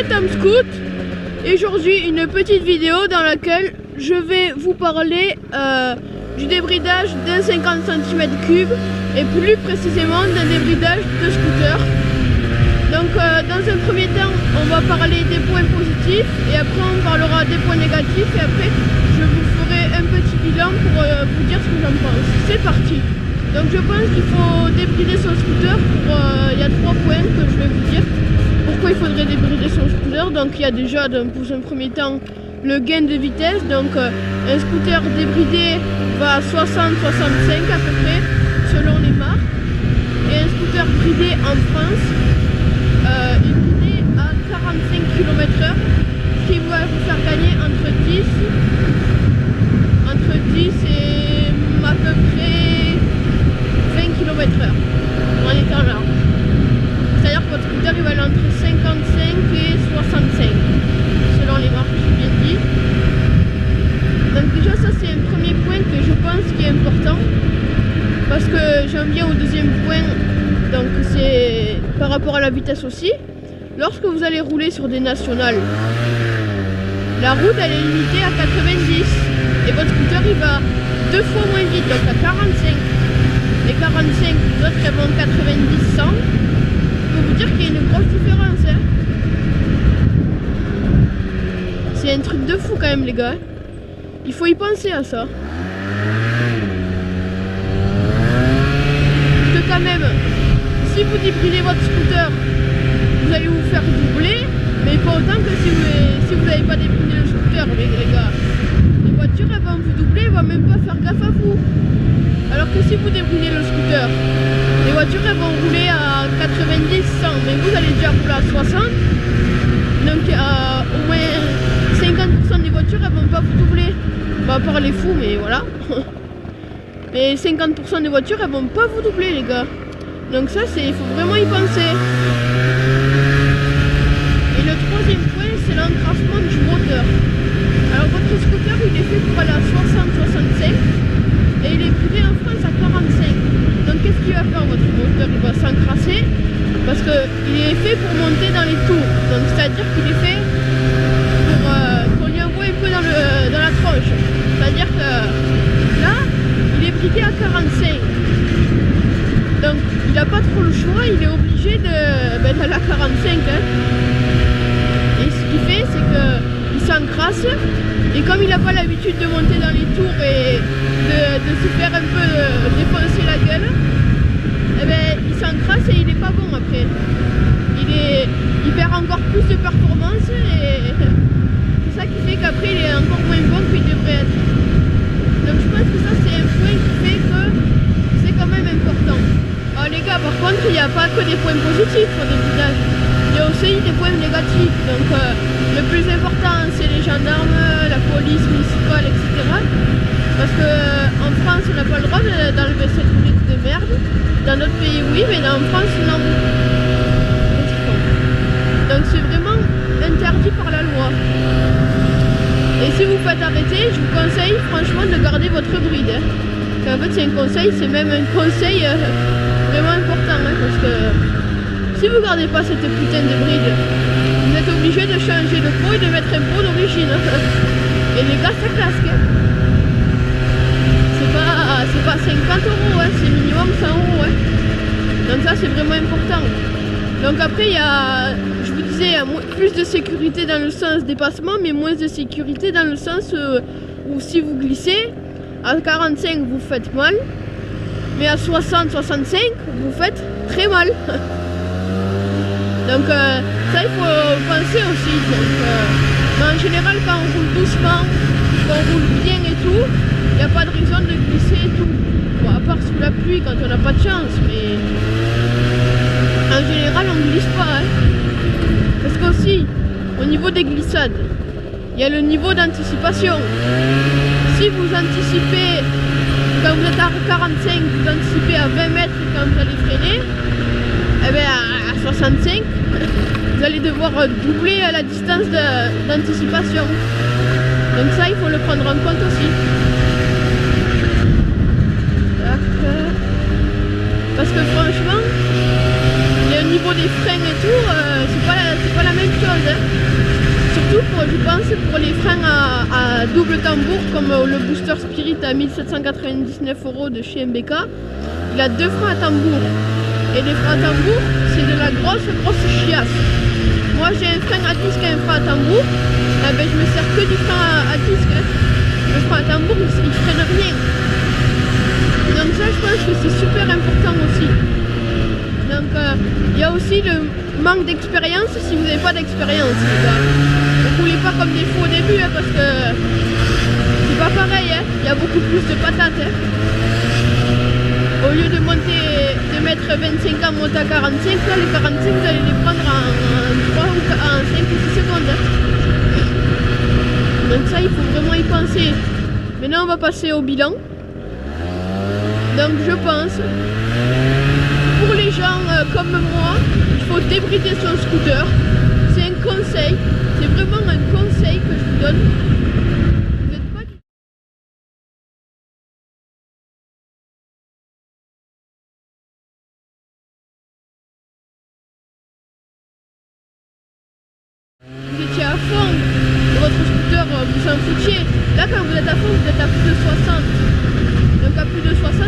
c'est Tom Scout et aujourd'hui une petite vidéo dans laquelle je vais vous parler du débridage d'un 50 cm3 et plus précisément d'un débridage de scooter. Donc dans un premier temps on va parler des points positifs et après on parlera des points négatifs et après je vous ferai un petit bilan pour vous dire ce que j'en pense. C'est parti. Donc je pense qu'il faut débrider son scooter pour... il y a 3 points que je vais vous dire. Pourquoi il faudrait débrider son scooter? Donc il y a déjà dans un premier temps le gain de vitesse. Donc un scooter débridé va à 60-65 à peu près selon les marques. Et un scooter bridé en France est bridé à 45 km/h, ce qui va vous faire gagner entre 10 et à peu près 20 km/h en étant là. C'est-à-dire que votre scooter il va aller entre 55 et 65 selon les marques, j'ai bien dit. Donc déjà ça c'est un premier point que je pense qui est important parce que j'en viens au deuxième point, donc c'est par rapport à la vitesse aussi. Lorsque vous allez rouler sur des nationales, la route elle est limitée à 90 et votre scooter il va 2 fois moins vite, donc à 45. Les 45, les autres elles vont 90-100. Je peux vous dire qu'il y a une grosse différence. Hein. C'est un truc de fou quand même les gars. Il faut y penser à ça. Parce que quand même, si vous débridez votre scooter, vous allez vous faire doubler, mais pas autant que si vous n'avez pas débridé le scooter, les gars. Les voitures elles vont vous doubler, elles vont même pas faire gaffe à vous. Alors que si vous débridez le scooter, les voitures elles vont rouler à 90-100, mais vous allez déjà rouler à 60. Donc au moins 50% des voitures elles vont pas vous doubler. Bah, à part les fous, mais voilà. Mais 50% des voitures elles vont pas vous doubler les gars. Donc ça il faut vraiment y penser. Et le troisième point c'est l'encrassement du moteur. Alors votre scooter il est fait pour aller à 60-65 et il est bridé en France à 45. Donc qu'est-ce qu'il va faire votre moteur? Il va s'encrasser parce qu'il est fait pour monter dans les tours. Donc c'est à dire qu'il est fait pour qu'on lui envoie un peu dans la tronche. C'est à dire que là il est bridé à 45. Donc il n'a pas trop le choix, il est obligé d'aller à 45 hein. Et ce qu'il fait c'est qu'il s'encrasse et comme il n'a pas l'habitude de monter dans les tours et de se faire un peu défoncer la gueule, eh ben, il s'encrasse et il n'est pas bon après. Il perd encore plus de performance et c'est ça qui fait qu'après il est encore moins bon qu'il devrait être. Donc je pense que ça c'est un point qui fait que c'est quand même important. Alors les gars par contre il n'y a pas que des points positifs au débridage, il y a aussi des points négatifs. Donc le plus important c'est les gendarmes, la police municipale, etc. Parce qu'en France on n'a pas le droit d'enlever cette roulette de merde. Dans d'autres pays oui, mais en France non. Donc c'est vraiment interdit par la loi. Et si vous faites arrêter, je vous conseille franchement de garder votre bride. Hein. En fait c'est un conseil, c'est même un conseil vraiment important. Hein, parce que si vous ne gardez pas cette putain de bride, vous êtes obligé de changer de pot et de mettre un pot d'origine. Et les gars ça casque. C'est pas 50 €, hein, c'est minimum 100 €. Hein. Donc ça c'est vraiment important. Donc après il y a, je vous disais, plus de sécurité dans le sens dépassement, mais moins de sécurité dans le sens où si vous glissez, à 45 vous faites mal, mais à 60-65 vous faites très mal. Donc ça il faut penser aussi. Donc, mais en général quand on roule doucement, quand on roule bien et tout, il n'y a pas de raison de glisser et tout. Bon, à part sous la pluie quand on n'a pas de chance, mais en général on ne glisse pas. Hein. Parce qu'aussi, au niveau des glissades, il y a le niveau d'anticipation. Si vous anticipez, quand vous êtes à 45, vous anticipez à 20 mètres quand vous allez freiner, eh bien à 65, vous allez devoir doubler la distance d'anticipation. Donc ça, il faut le prendre en compte aussi. Parce que franchement, le niveau des freins et tout, c'est pas la même chose. Hein. je pense, pour les freins à double tambour, comme le Booster Spirit à 1799 € de chez MBK. Il a 2 freins à tambour. Et les freins à tambour, c'est de la grosse chiasse. Moi j'ai un frein à disque et un frein à tambour. Eh ben, je me sers que du frein à disque. Hein. Le frein à tambour, il freine rien. Donc ça, je pense que c'est super important aussi. Donc il y a aussi le manque d'expérience si vous n'avez pas d'expérience, les gars. Ne roulez pas comme des fous au début, hein, parce que c'est pas pareil. Hein. Il y a beaucoup plus de patates. Hein. Au lieu de mettre 25 ans, monter à 45, là, les 45, vous allez les prendre en 3 ou en 5 ou 6 secondes. Hein. Donc ça, il faut vraiment y penser. Maintenant, on va passer au bilan. Donc je pense, pour les gens comme moi, il faut débrider son scooter. C'est un conseil, c'est vraiment un conseil que je vous donne. Vous n'êtes pas... Vous étiez à fond de votre scooter, vous en foutiez. Là, quand vous êtes à fond, vous êtes à plus de 60. Donc à plus de 60,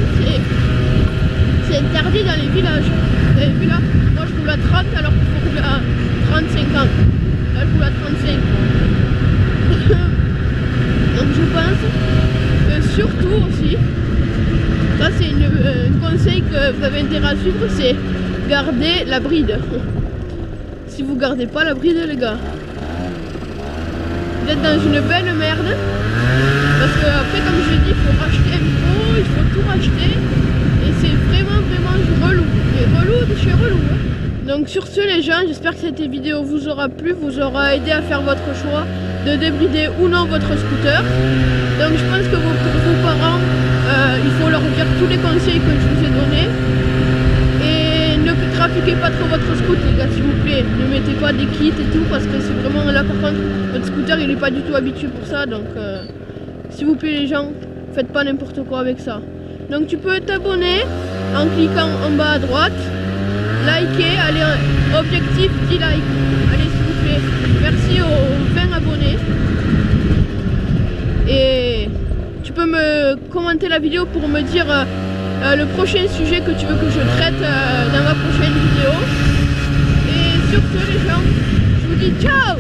c'est interdit dans les villages. Vous avez vu là, moi je roule à 30 alors qu'il faut rouler à 35 ans. Là je roule à 35. Donc je pense que surtout aussi, ça c'est un conseil que vous avez intérêt à suivre, c'est garder la bride. Si vous gardez pas la bride, les gars, vous êtes dans une belle merde. Parce que après, comme je l'ai dit, il faut racheter un pot, il faut tout racheter. Et c'est vraiment relou. Et relou de chez relou. Hein. Donc sur ce les gens, j'espère que cette vidéo vous aura plu, vous aura aidé à faire votre choix de débrider ou non votre scooter. Donc je pense que pour vos parents, il faut leur dire tous les conseils que je vous ai donnés. Et ne trafiquez pas trop votre scooter, les gars, s'il vous plaît. Ne mettez pas des kits et tout, parce que c'est vraiment là par contre, votre scooter il n'est pas du tout habitué pour ça. Donc s'il vous plaît les gens, faites pas n'importe quoi avec ça. Donc tu peux t'abonner en cliquant en bas à droite, liker, allez, objectif 10 likes. Allez s'il vous plaît, merci aux 20 abonnés. Et tu peux me commenter la vidéo pour me dire le prochain sujet que tu veux que je traite dans ma prochaine vidéo. Et sur ce les gens, je vous dis ciao.